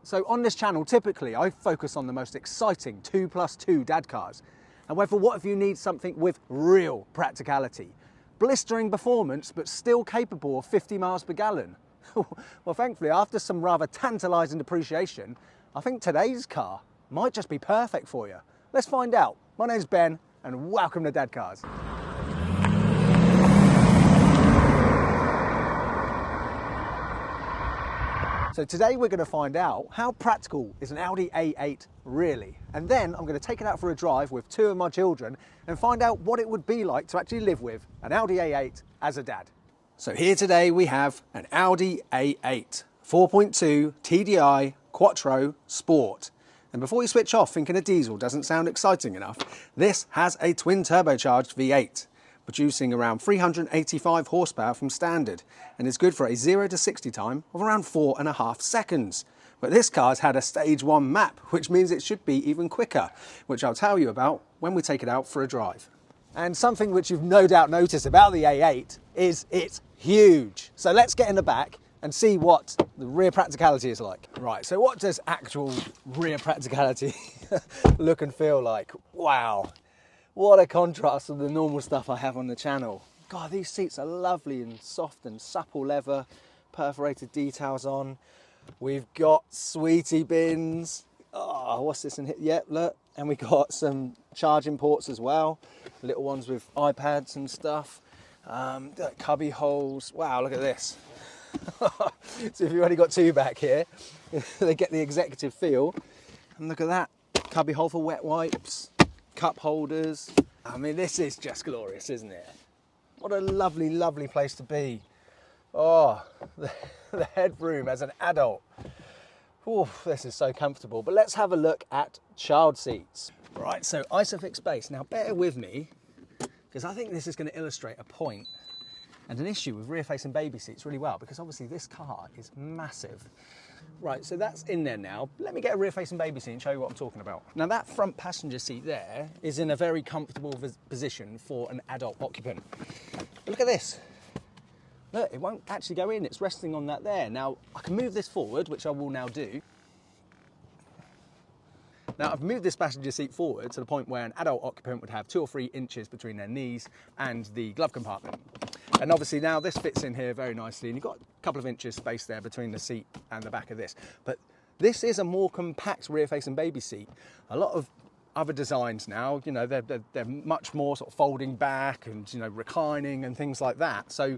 So on this channel, typically I focus on the most exciting 2+2 dad cars. However, what if you need something with real practicality? Blistering performance, but still capable of 50 miles per gallon. Well, thankfully, after some rather tantalising depreciation, I think today's car might just be perfect for you. Let's find out. My name's Ben, and welcome to Dadcars. So today we're going to find out how practical is an Audi A8 really, and then I'm going to take it out for a drive with two of my children and find out what it would be like to actually live with an Audi A8 as a dad. So here today we have an Audi A8 4.2 TDI Quattro Sport. And before you switch off thinking a diesel doesn't sound exciting enough, this has a twin turbocharged V8. Producing around 385 horsepower from standard, and is good for a 0 to 60 time of around 4.5 seconds. But this car's had a stage 1 map, which means it should be even quicker, which I'll tell you about when we take it out for a drive. And something which you've no doubt noticed about the A8 is it's huge. So let's get in the back and see what the rear practicality is like. Right, so what does actual rear practicality look and feel like? Wow. What a contrast to the normal stuff I have on the channel. God, these seats are lovely and soft and supple leather, perforated details on. We've got sweetie bins. Oh, what's this in here? Yep, look. And we got some charging ports as well. Little ones with iPads and stuff. Cubby holes. Wow, look at this. So if you've only got two back here, they get the executive feel. And look at that. Cubby hole for wet wipes. Cup holders. I mean, this is just glorious, isn't it? What a lovely, lovely place to be. Oh, the headroom as an adult. Oh, this is so comfortable. But let's have a look at child seats. Right, so Isofix space. Now, bear with me, because I think this is going to illustrate a point and an issue with rear-facing baby seats really well, because obviously this car is massive. Right, so that's in there now. Let me get a rear-facing baby seat and show you what I'm talking about. Now that front passenger seat there is in a very comfortable position for an adult occupant. But look at this. Look, it won't actually go in, it's resting on that there. Now, I can move this forward, which I will now do. Now, I've moved this passenger seat forward to the point where an adult occupant would have 2 or 3 inches between their knees and the glove compartment. And obviously now this fits in here very nicely, and you've got a couple of inches space there between the seat and the back of this. But this is a more compact rear-facing baby seat. A lot of other designs now, you know, they're much more sort of folding back and, you know, reclining and things like that. So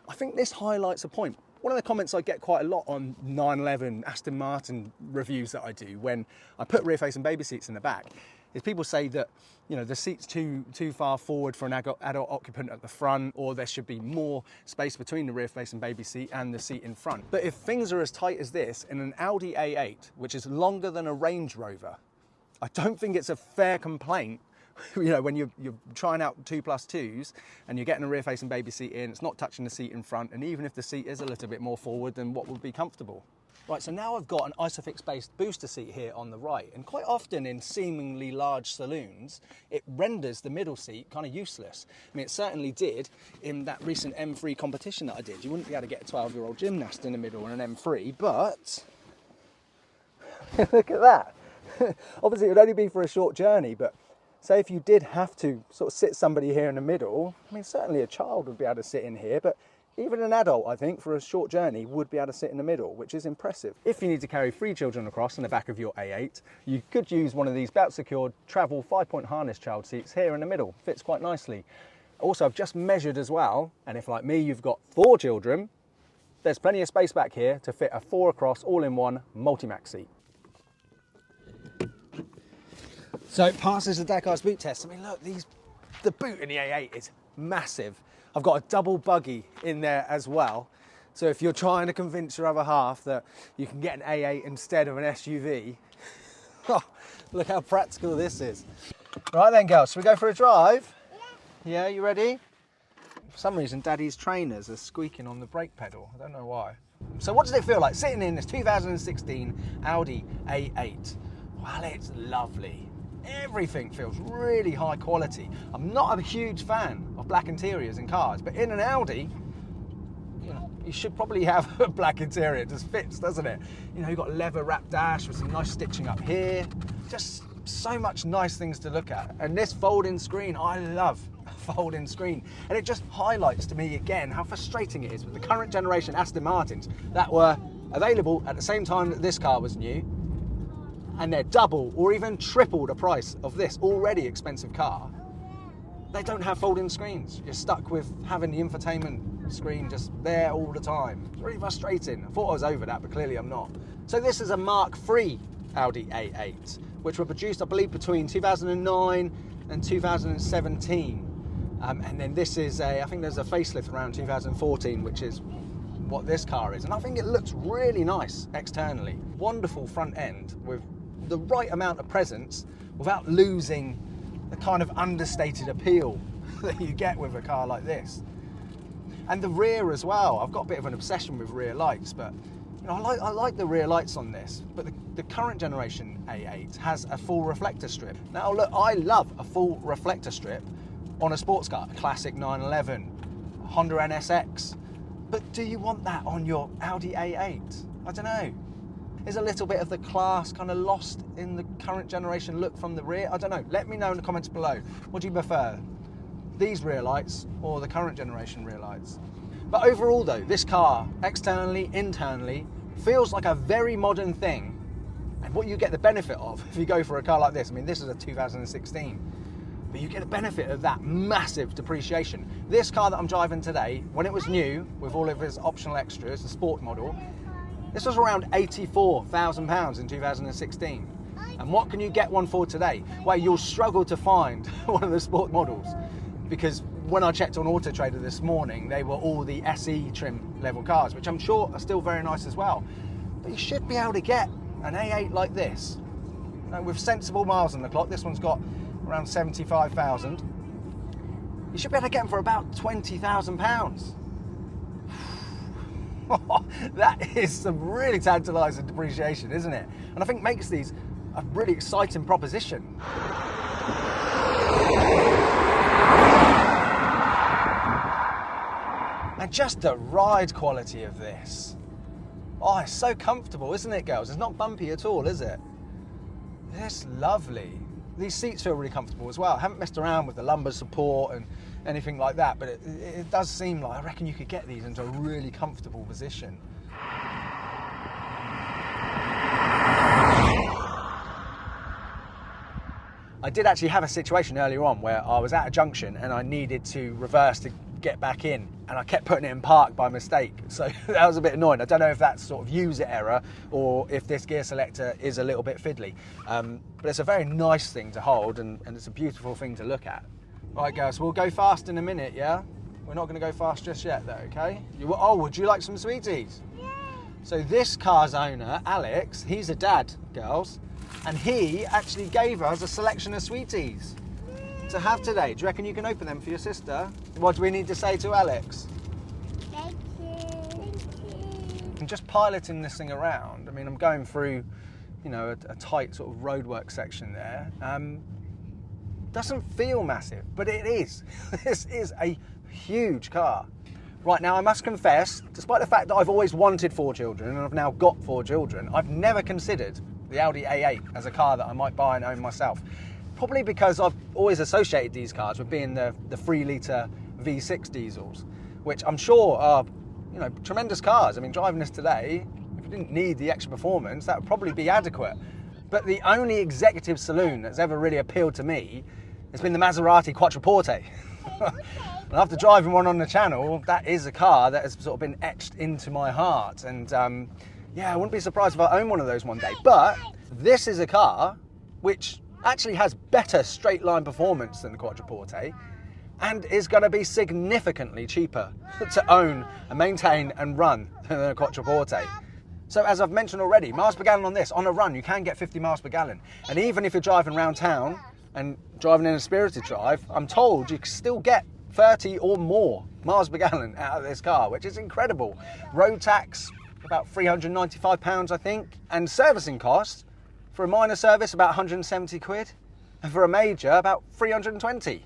I think this highlights a point. One of the comments I get quite a lot on 911 Aston Martin reviews that I do when I put rear-facing baby seats in the back is people say that, you know, the seat's too far forward for an adult occupant at the front, or there should be more space between the rear-facing baby seat and the seat in front. But if things are as tight as this in an Audi A8, which is longer than a Range Rover, I don't think it's a fair complaint. You know, when you're trying out 2+2s and you're getting a rear-facing baby seat in, it's not touching the seat in front, and even if the seat is a little bit more forward than what would be comfortable. Right, so now I've got an Isofix-based booster seat here on the right, and quite often in seemingly large saloons, it renders the middle seat kind of useless. I mean, it certainly did in that recent M3 competition that I did. You wouldn't be able to get a 12-year-old gymnast in the middle on an M3, but look at that. Obviously, it would only be for a short journey, but say if you did have to sort of sit somebody here in the middle, I mean, certainly a child would be able to sit in here, but even an adult, I think, for a short journey would be able to sit in the middle, which is impressive. If you need to carry 3 children across in the back of your A8, you could use one of these belt-secured travel 5-point harness child seats here in the middle. Fits quite nicely. Also, I've just measured as well, and if, like me, you've got 4 children, there's plenty of space back here to fit a 4 across all-in-one multi-max seat. So it passes the Dadcars boot test. I mean, look, the boot in the A8 is massive. I've got a double buggy in there as well. So if you're trying to convince your other half that you can get an A8 instead of an SUV, oh, look how practical this is. Right then, girls, shall we go for a drive? Yeah, you ready? For some reason, Daddy's trainers are squeaking on the brake pedal. I don't know why. So what does it feel like sitting in this 2016 Audi A8? Well, it's lovely. Everything feels really high quality. I'm not a huge fan of black interiors in cars, but in an Audi, you should probably have a black interior. It just fits, doesn't it? You know, you've got a leather wrap dash with some nice stitching up here. Just so much nice things to look at. And this folding screen, I love a folding screen. And it just highlights to me again how frustrating it is with the current generation Aston Martins that were available at the same time that this car was new, and they're double or even triple the price of this already expensive car. They don't have folding screens. You're stuck with having the infotainment screen just there all the time. It's really frustrating. I thought I was over that, but clearly I'm not. So this is a Mark III Audi A8, which were produced, I believe, between 2009 and 2017. And then this is I think there's a facelift around 2014, which is what this car is. And I think it looks really nice externally. Wonderful front end with the right amount of presence without losing the kind of understated appeal that you get with a car like this. And the rear as well. I've got a bit of an obsession with rear lights, but you know, I like the rear lights on this. But the current generation A8 has a full reflector strip. Now look, I love a full reflector strip on a sports car, a classic 911, Honda NSX. But do you want that on your Audi A8? I don't know. Is a little bit of the class kind of lost in the current generation look from the rear? I don't know. Let me know in the comments below. What do you prefer? These rear lights or the current generation rear lights? But overall though, this car, externally, internally, feels like a very modern thing. And what you get the benefit of if you go for a car like this, I mean, this is a 2016, but you get the benefit of that massive depreciation. This car that I'm driving today, when it was new, with all of its optional extras, the sport model, this was around £84,000 in 2016. And what can you get one for today? Well, you'll struggle to find one of the sport models, because when I checked on Auto Trader this morning, they were all the SE trim level cars, which I'm sure are still very nice as well. But you should be able to get an A8 like this, you know, with sensible miles on the clock. This one's got around 75,000. You should be able to get them for about £20,000. That is some really tantalising depreciation, isn't it? And I think makes these a really exciting proposition. And just the ride quality of this. Oh, it's so comfortable, isn't it, girls? It's not bumpy at all, is it? It's lovely. These seats feel really comfortable as well. I haven't messed around with the lumbar support and anything like that, but it does seem like, I reckon you could get these into a really comfortable position. I did actually have a situation earlier on where I was at a junction and I needed to reverse to get back in, and I kept putting it in park by mistake, so that was a bit annoying. I don't know if that's sort of user error or if this gear selector is a little bit fiddly, but it's a very nice thing to hold, and it's a beautiful thing to look at. Right girls, we'll go fast in a minute, yeah? We're not going to go fast just yet though, okay? Oh, would you like some sweeties? Yeah. So this car's owner, Alex, he's a dad, girls, and he actually gave us a selection of sweeties to have today. Do you reckon you can open them for your sister? What do we need to say to Alex? Thank you. Thank you. I'm just piloting this thing around. I mean, I'm going through, you know, a tight sort of roadwork section there. Doesn't feel massive, but it is. This is a huge car. Right, now I must confess, despite the fact that I've always wanted 4 children and I've now got 4 children, I've never considered the Audi A8 as a car that I might buy and own myself. Probably because I've always associated these cars with being the 3-litre V6 diesels, which I'm sure are, you know, tremendous cars. I mean, driving this today, if you didn't need the extra performance, that would probably be adequate. But the only executive saloon that's ever really appealed to me has been the Maserati Quattro. And after driving one on the channel, that is a car that has sort of been etched into my heart. And yeah, I wouldn't be surprised if I own one of those one day. But this is a car which actually has better straight line performance than the Quattro, and is going to be significantly cheaper to own and maintain and run than a Quattro. So as I've mentioned already, miles per gallon on this, on a run, you can get 50 miles per gallon. And even if you're driving around town and driving in a spirited drive, I'm told you can still get 30 or more miles per gallon out of this car, which is incredible. Road tax, about £395, I think. And servicing costs, for a minor service, about 170 quid. And for a major, about 320.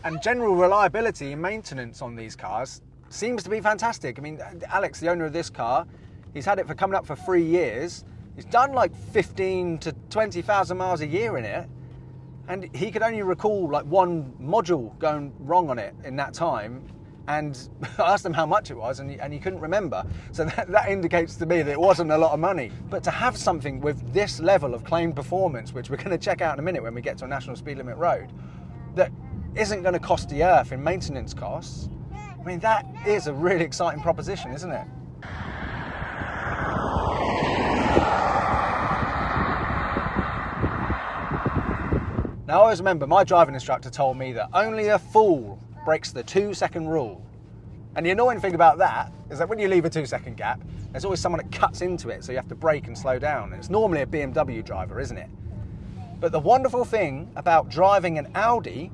And general reliability and maintenance on these cars seems to be fantastic. I mean, Alex, the owner of this car, he's had it for coming up for 3 years. He's done like 15 to 20,000 miles a year in it. And he could only recall like one module going wrong on it in that time. And I asked him how much it was, and he couldn't remember. So that indicates to me that it wasn't a lot of money. But to have something with this level of claimed performance, which we're going to check out in a minute when we get to a national speed limit road, that isn't going to cost the earth in maintenance costs, I mean, that is a really exciting proposition, isn't it? Now, I always remember my driving instructor told me that only a fool breaks the 2-second rule. And the annoying thing about that is that when you leave a 2-second gap, there's always someone that cuts into it, so you have to brake and slow down. And it's normally a BMW driver, isn't it? But the wonderful thing about driving an Audi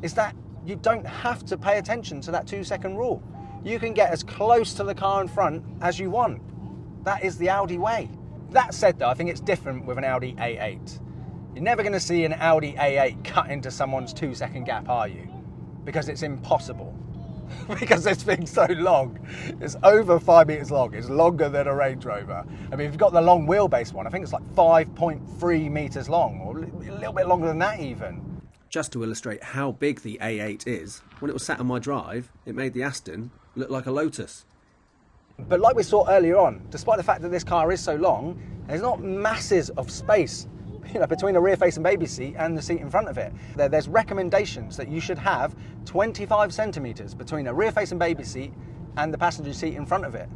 is that you don't have to pay attention to that 2-second rule. You can get as close to the car in front as you want. That is the Audi way. That said though, I think it's different with an Audi A8. You're never going to see an Audi A8 cut into someone's 2-second gap, are you? Because it's impossible. Because this thing's so long. It's over 5 meters long. It's longer than a Range Rover. I mean, if you've got the long wheelbase one, I think it's like 5.3 meters long, or a little bit longer than that even. Just to illustrate how big the A8 is, when it was sat on my drive, it made the Aston look like a Lotus. But like we saw earlier on, despite the fact that this car is so long, there's not masses of space, you know, between the rear-facing baby seat and the seat in front of it. There's recommendations that you should have 25 centimetres between a rear-facing baby seat and the passenger seat in front of it.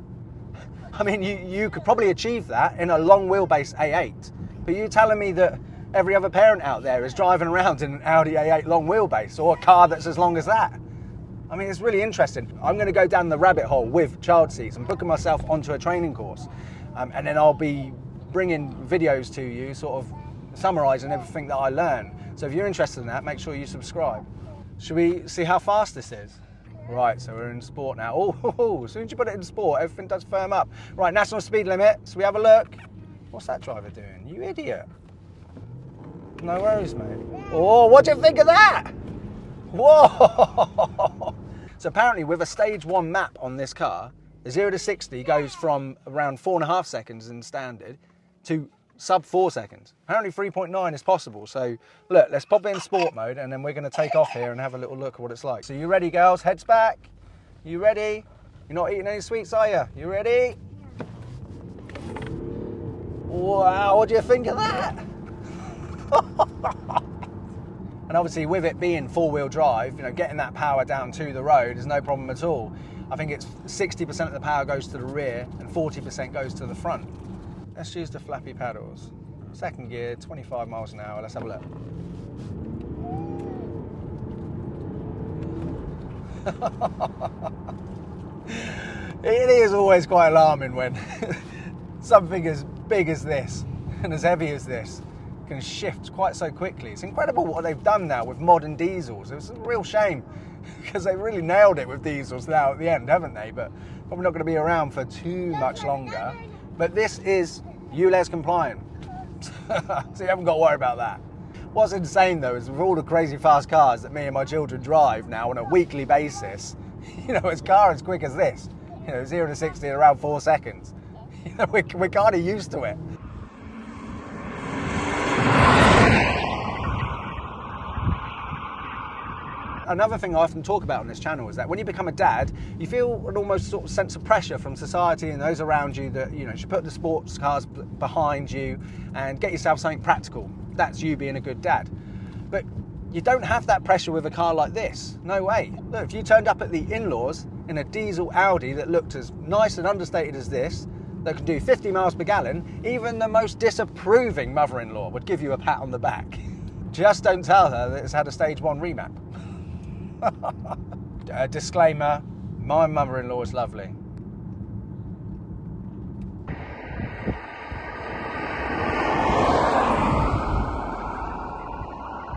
I mean, you could probably achieve that in a long wheelbase A8, but you're telling me that every other parent out there is driving around in an Audi A8 long wheelbase, or a car that's as long as that. I mean, it's really interesting. I'm going to go down the rabbit hole with child seats and booking myself onto a training course, and then I'll be bringing videos to you, sort of summarising everything that I learn. So if you're interested in that, make sure you subscribe. Should we see how fast this is? Right, so we're in sport now. Oh, as soon as you put it in sport, everything does firm up. Right, national speed limit. So we have a look. What's that driver doing? You idiot. No worries, mate. Oh, what do you think of that? Whoa! So apparently with a stage 1 map on this car, the 0 to 60 goes from around 4.5 seconds in standard to sub 4 seconds. Apparently 3.9 is possible. So look, let's pop it in sport mode and then we're going to take off here and have a little look at what it's like. So you ready, girls? Heads back. You ready? You're not eating any sweets, are you? You ready? Wow, what do you think of that? And obviously with it being 4-wheel drive, you know, getting that power down to the road is no problem at all. I think it's 60% of the power goes to the rear and 40% goes to the front. Let's use the flappy paddles. Second gear, 25 miles an hour. Let's have a look. It is always quite alarming when something as big as this and as heavy as this can shift quite so quickly. It's incredible what they've done now with modern diesels. It's a real shame because they really nailed it with diesels now at the end, haven't they? But probably not going to be around for too much longer. But this is ULEZ compliant, so you haven't got to worry about that. What's insane though is with all the crazy fast cars that me and my children drive now on a weekly basis, you know, a car as quick as this, you know, 0 to 60 in around 4 seconds. You know, we're kind of used to it. Another thing I often talk about on this channel is that when you become a dad, you feel an almost sort of sense of pressure from society and those around you that, you know, you should put the sports cars behind you and get yourself something practical. That's you being a good dad. But you don't have that pressure with a car like this. No way. Look, if you turned up at the in-laws in a diesel Audi that looked as nice and understated as this, that could do 50 miles per gallon, even the most disapproving mother-in-law would give you a pat on the back. Just don't tell her that it's had a stage 1 remap. Disclaimer, my mother-in-law is lovely.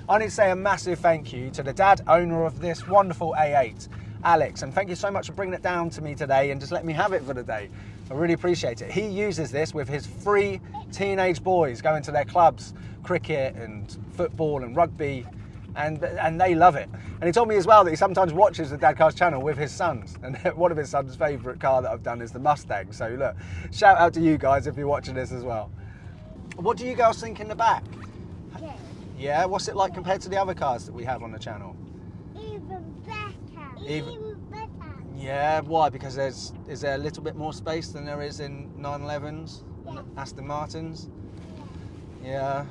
I need to say a massive thank you to the dad owner of this wonderful A8, Alex, and thank you so much for bringing it down to me today and just letting me have it for the day. I really appreciate it. He uses this with his 3 teenage boys going to their clubs, cricket and football and rugby. and they love it. And he told me as well that he sometimes watches the Dadcars channel with his sons, and one of his sons' favourite car that I've done is the Mustang. So look, shout out to you guys if you're watching this as well. What do you girls think in the back? Good. Yeah, what's it like compared to the other cars that we have on the channel? Even better. Even- Even better. Yeah, why? Because is there a little bit more space than there is in 911s and Yeah. Aston Martins? Yeah,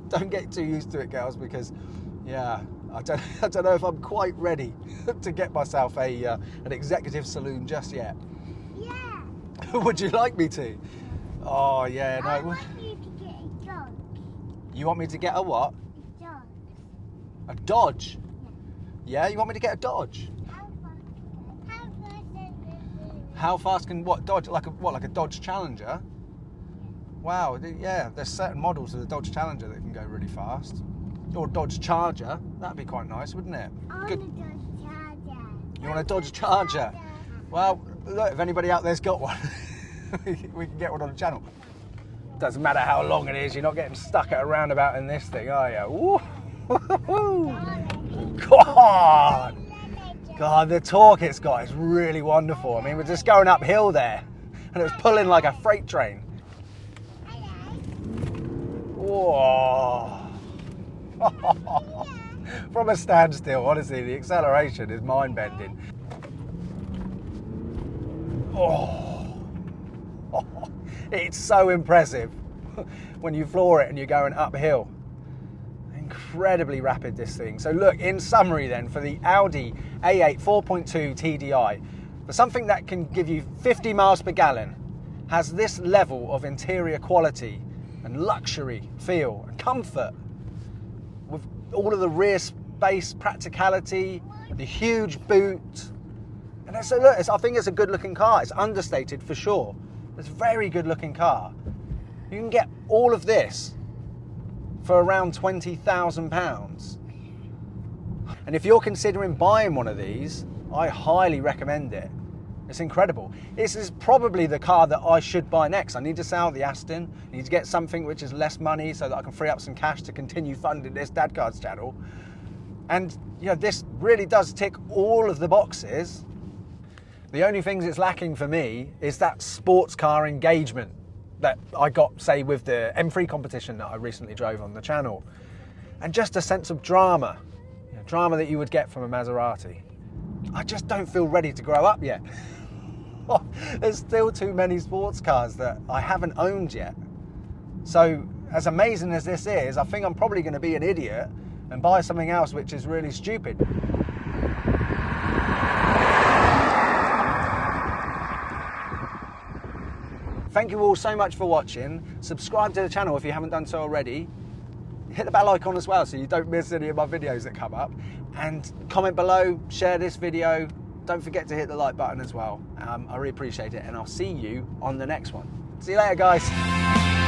don't get too used to it, girls, because yeah, I don't know if I'm quite ready to get myself an executive saloon just yet. Yeah. Would you like me to? Oh yeah, I no. want you to get a dog. You want me to get a what? A dog. A Dodge? Yeah, you want me to get a Dodge? How fast can what Dodge? Like a Dodge Challenger? Wow, yeah. There's certain models of the Dodge Challenger that can go really fast. Or Dodge Charger. That'd be quite nice, wouldn't it? Good. You want a Dodge Charger? Well, look, if anybody out there's got one, we can get one on the channel. Doesn't matter how long it is, you're not getting stuck at a roundabout in this thing, are you? God! God, the torque it's got is really wonderful. I mean, we're just going uphill there, and it was pulling like a freight train. Whoa! From a standstill, honestly, the acceleration is mind-bending. Oh, it's so impressive when you floor it and you're going uphill. Incredibly rapid, this thing. So look, in summary then, for the Audi A8 4.2 TDI, for something that can give you 50 miles per gallon, has this level of interior quality and luxury feel and comfort, with all of the rear space, practicality, the huge boot. And so look, I think it's a good looking car. It's understated for sure. It's a very good looking car. You can get all of this for around £20,000. And if you're considering buying one of these, I highly recommend it. It's incredible. This is probably the car that I should buy next. I need to sell the Aston. I need to get something which is less money so that I can free up some cash to continue funding this Dadcars channel. And you know, this really does tick all of the boxes. The only things it's lacking for me is that sports car engagement that I got, say, with the M3 competition that I recently drove on the channel. And just a sense of drama. You know, drama that you would get from a Maserati. I just don't feel ready to grow up yet. There's still too many sports cars that I haven't owned yet. So, as amazing as this is, I think I'm probably going to be an idiot and buy something else which is really stupid. Thank you all so much for watching. Subscribe to the channel if you haven't done so already. Hit the bell icon as well so you don't miss any of my videos that come up. And comment below, share this video. Don't forget to hit the like button as well. I really appreciate it, and I'll see you on the next one. See you later, guys.